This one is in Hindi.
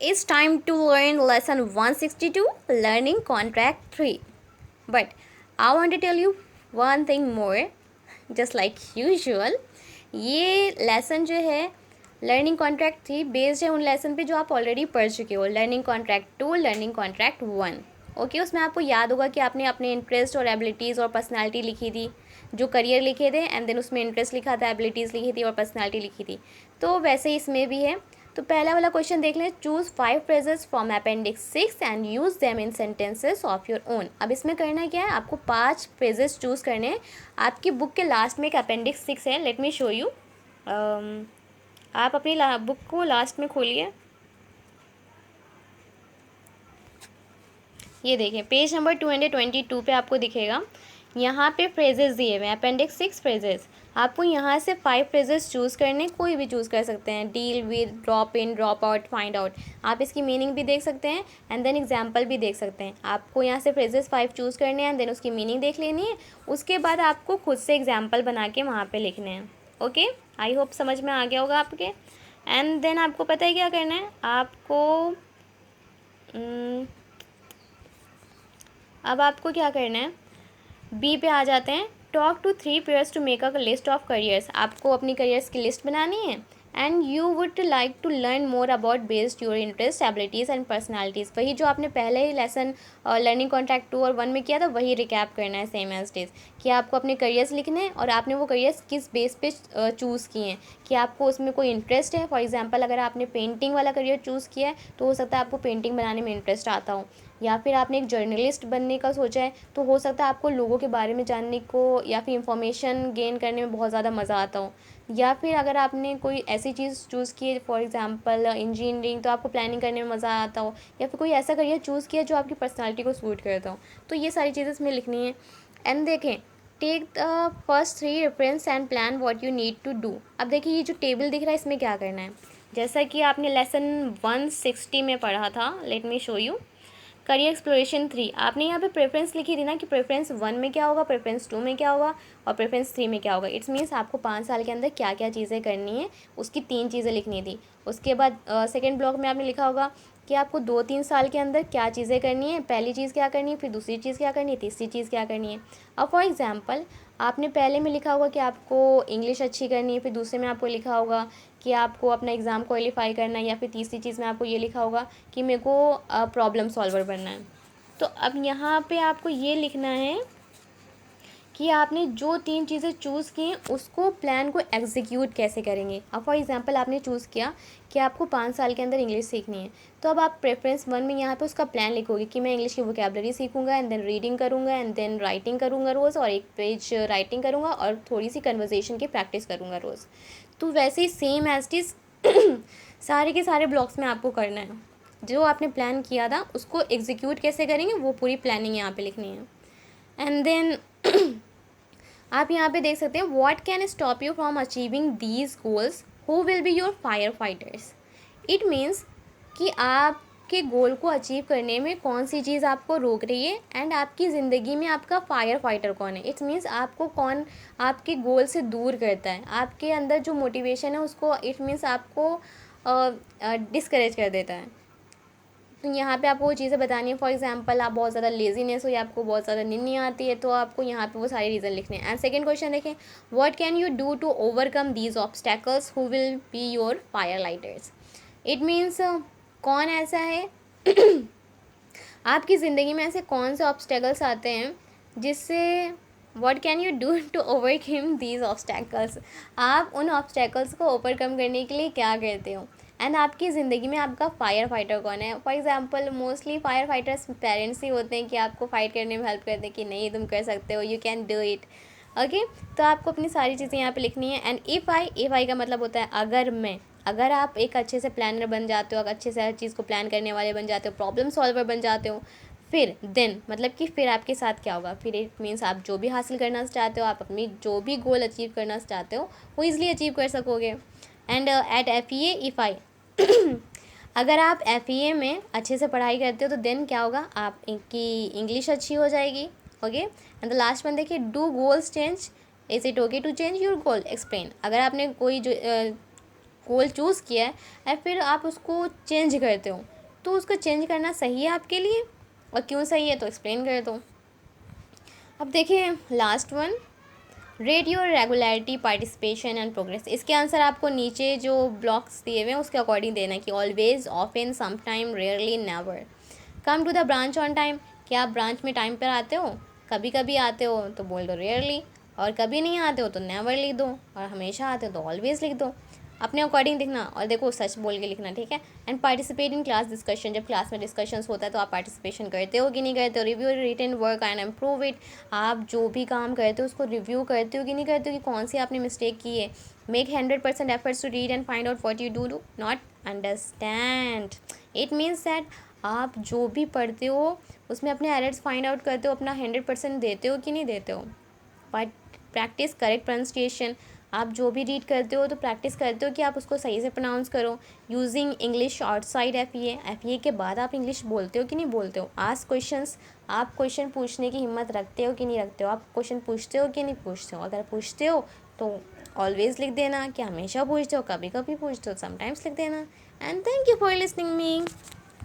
It's time to learn lesson 162, learning contract 3. But I want to tell you one thing more, just like usual. ये लेसन जो है लर्निंग कॉन्ट्रैक्ट 3 बेस्ड है उन लेसन पे जो आप ऑलरेडी पढ़ चुके हो, learning contract 2, learning contract 1. Okay, उसमें आपको याद होगा कि आपने अपने इंटरेस्ट और एबिलिटीज़ और पर्सनालिटी लिखी थी, जो करियर लिखे थे एंड देन उसमें इंटरेस्ट लिखा था, एबिलिटीज़ लिखी थी और पर्सनालिटी लिखी थी. तो वैसे ही इसमें भी है. तो पहला वाला क्वेश्चन देख लें. Choose 5 phrases from appendix 6 and use them in sentences of your own. अब इसमें करना क्या है, आपको 5 फ्रेजेस चूज़ करने हैं. आपकी बुक के लास्ट में एक अपेंडिक्स 6 है. Let me show you. आप अपनी बुक को लास्ट में खोलिए. ये देखिए पेज नंबर 222 पे आपको दिखेगा. यहाँ पे फ्रेजेस दिए हुए हैं, अपेंडिक्स 6 फ्रेजेस. आपको यहाँ से 5 फ्रेजेस चूज़ करने, कोई भी चूज़ कर सकते हैं. Deal with, drop in, drop out, find out. आप इसकी मीनिंग भी देख सकते हैं एंड देन एग्जाम्पल भी देख सकते हैं. आपको यहाँ से फ्रेजेस 5 चूज़ करने हैं एंड देन उसकी मीनिंग देख लेनी है. उसके बाद आपको खुद से एग्जाम्पल बना के वहाँ पर लिखने हैं. ओके, आई होप समझ में आ गया होगा आपके. एंड देन आपको पता है क्या करना है आपको. अब आपको क्या करना है, बी पे आ जाते हैं. Talk to 3 pairs to make a list of careers. आपको अपनी करियर्स की लिस्ट बनानी है and you would like to learn more about based your interest, abilities and personalities. वही जो आपने पहले ही लेसन लर्निंग कॉन्ट्रैक्ट 2 और 1 में किया था वही रिकैप करना है सेम एज डेज. कि आपको अपने करियर्स लिखने हैं और आपने वो करियर्स किस बेस पे चूज़ किए हैं, कि आपको उसमें कोई इंटरेस्ट है. फॉर एग्जांपल अगर आपने पेंटिंग वाला करियर चूज़ किया है तो हो सकता है आपको पेंटिंग बनाने में इंटरेस्ट आता हो. या फिर आपने एक जर्नलिस्ट बनने का सोचा है तो हो सकता है आपको लोगों के बारे में जानने को या फिर इंफॉर्मेशन गेन करने में बहुत ज़्यादा मज़ा आता हो. या फिर अगर आपने कोई ऐसी चीज़ चूज़ की है फॉर एग्जांपल इंजीनियरिंग, तो आपको प्लानिंग करने में मज़ा आता हो. या फिर कोई ऐसा करियर चूज़ किया जो आपकी पर्सनालिटी को सूट करता हो. तो ये सारी चीज़ें इसमें लिखनी है. एंड देखें, take the first 3 reference and plan what you need to do. अब देखिए ये जो टेबल दिख रहा है इसमें क्या करना है, जैसा कि आपने लेसन 160 में पढ़ा था. Let me show you. Career exploration 3. आपने यहाँ पे प्रेफरेंस लिखी थी ना कि प्रेफरेंस 1 में क्या होगा, प्रेफरेंस 2 में क्या होगा और प्रेफरेंस 3 में क्या होगा. इट्स मीन्स आपको 5 साल के अंदर क्या क्या चीज़ें करनी है उसकी 3 चीज़ें लिखनी थी. उसके बाद सेकेंड ब्लॉक में आपने लिखा होगा कि आपको 2-3 साल के अंदर क्या चीज़ें करनी है. पहली चीज़ क्या करनी है, फिर दूसरी चीज़ क्या करनी है, तीसरी चीज़ क्या करनी है. अब फॉर एग्जांपल आपने पहले में लिखा होगा कि आपको इंग्लिश अच्छी करनी है, फिर दूसरे में आपको लिखा होगा कि आपको अपना एग्ज़ाम क्वालिफाई करना है, या फिर तीसरी चीज़ में आपको ये लिखा होगा कि मेरे को प्रॉब्लम सॉल्वर बनना है. तो अब यहाँ पे आपको ये लिखना है कि आपने जो 3 चीज़ें चूज़ की हैं उसको प्लान को एग्जीक्यूट कैसे करेंगे. अब फॉर एग्जांपल आपने चूज़ किया कि आपको 5 साल के अंदर इंग्लिश सीखनी है, तो अब आप प्रेफरेंस 1 में यहाँ पे उसका प्लान लिखोगे कि मैं इंग्लिश की वोकेबलरी सीखूंगा एंड देन रीडिंग करूँगा एंड देन राइटिंग करूँगा रोज़, और 1 पेज राइटिंग करूँगा और थोड़ी सी कन्वर्जेशन की प्रैक्टिस करूँगा रोज़. तो वैसे ही सेम एज इट इज़ सारे के सारे ब्लॉक्स में आपको करना है. जो आपने प्लान किया था उसको एग्जीक्यूट कैसे करेंगे वो पूरी प्लानिंग यहाँ पे लिखनी है. एंड देन आप यहाँ पे देख सकते हैं what can stop you from achieving these goals, who will be your fire fighters. It means कि आपके गोल को अचीव करने में कौन सी चीज़ आपको रोक रही है एंड आपकी ज़िंदगी में आपका फायर फाइटर कौन है. इट्स मीन्स आपको कौन आपके गोल से दूर करता है, आपके अंदर जो मोटिवेशन है उसको, इट मीन्स आपको डिस्करेज कर देता है. तो यहाँ पे आपको वो चीज़ें बतानी है. फॉर एग्जांपल आप बहुत ज़्यादा लेजीनेस हो या आपको बहुत ज़्यादा नींद नहीं आती है, तो आपको यहाँ पे वो सारे रीज़न लिखने हैं. एंड सेकंड क्वेश्चन देखें, what can you do to overcome these obstacles, who will be your fire lighters. It means कौन ऐसा है आपकी ज़िंदगी में ऐसे कौन से ऑब्स्टेकल्स आते हैं जिससे, what can you do to overcome these obstacles, आप उन ऑब्स्टेकल्स को ओवरकम करने के लिए क्या करते हो. एंड आपकी ज़िंदगी में आपका फायर फाइटर कौन है. For example mostly firefighters parents ही होते हैं कि आपको फाइट करने में हेल्प करते हैं कि नहीं तुम कर सकते हो, you can do it. Okay, तो आपको अपनी सारी चीज़ें यहाँ पे लिखनी है. एंड इफ़ आई का मतलब होता है अगर मैं, अगर आप एक अच्छे से प्लानर बन जाते हो, अच्छे से हर चीज़ को प्लान करने वाले बन जाते हो, प्रॉब्लम सॉल्वर बन जाते हो, फिर देन मतलब कि फिर आपके साथ क्या होगा. फिर इट मीन्स आप जो भी हासिल करना चाहते हो, आप अपनी जो भी गोल अचीव करना चाहते हो वो ईज़िली अचीव कर सकोगे. And at FEA if I अगर आप FEA में अच्छे से पढ़ाई करते हो तो देन क्या होगा, आपकी इंग्लिश अच्छी हो जाएगी. Okay, and the last one देखिए, do goals change, is it okay to change your goal, explain. अगर आपने कोई जो गोल चूज़ किया है और फिर आप उसको चेंज करते हो तो उसको चेंज करना सही है आपके लिए, और क्यों सही है तो एक्सप्लेन कर दो। अब देखिए last one, rate your regularity, participation and progress. इसके आंसर आपको नीचे जो ब्लॉक्स दिए हुए हैं उसके अकॉर्डिंग देना है कि always, often, sometime, rarely, never. Come to the branch on time, क्या आप ब्रांच में टाइम पर आते हो? कभी कभी आते हो तो बोल दो रेयरली, और कभी नहीं आते हो तो नेवर लिख दो, और हमेशा आते हो तो ऑलवेज लिख दो। अपने अकॉर्डिंग लिखना, और देखो सच बोल के लिखना, ठीक है। And participate in class discussion, जब क्लास में डिस्कशंस होता है तो आप पार्टिसिपेशन करते हो कि नहीं करते हो। Review written work and improve it, आप जो भी काम करते हो उसको रिव्यू करते हो कि नहीं करते हो कि कौन सी आपने मिस्टेक की है। Make 100% efforts to read and find out what you do not understand. It means that आप जो भी पढ़ते हो उसमें अपने एरर्स फाइंड आउट करते हो, अपना 100% देते हो कि नहीं देते हो। बट प्रैक्टिस करेक्ट प्रोनाउंसिएशन, आप जो भी रीड करते हो तो प्रैक्टिस करते हो कि आप उसको सही से प्रोनाउंस करो। Using English outside F E A के बाद आप इंग्लिश बोलते हो कि नहीं बोलते हो। आस्क क्वेश्चंस, आप क्वेश्चन पूछने की हिम्मत रखते हो कि नहीं रखते हो। आप क्वेश्चन पूछते हो कि नहीं पूछते हो। अगर पूछते हो तो ऑलवेज लिख देना, कि हमेशा पूछते हो, कभी कभी पूछते हो समटाइम्स लिख देना। And thank you for listening me.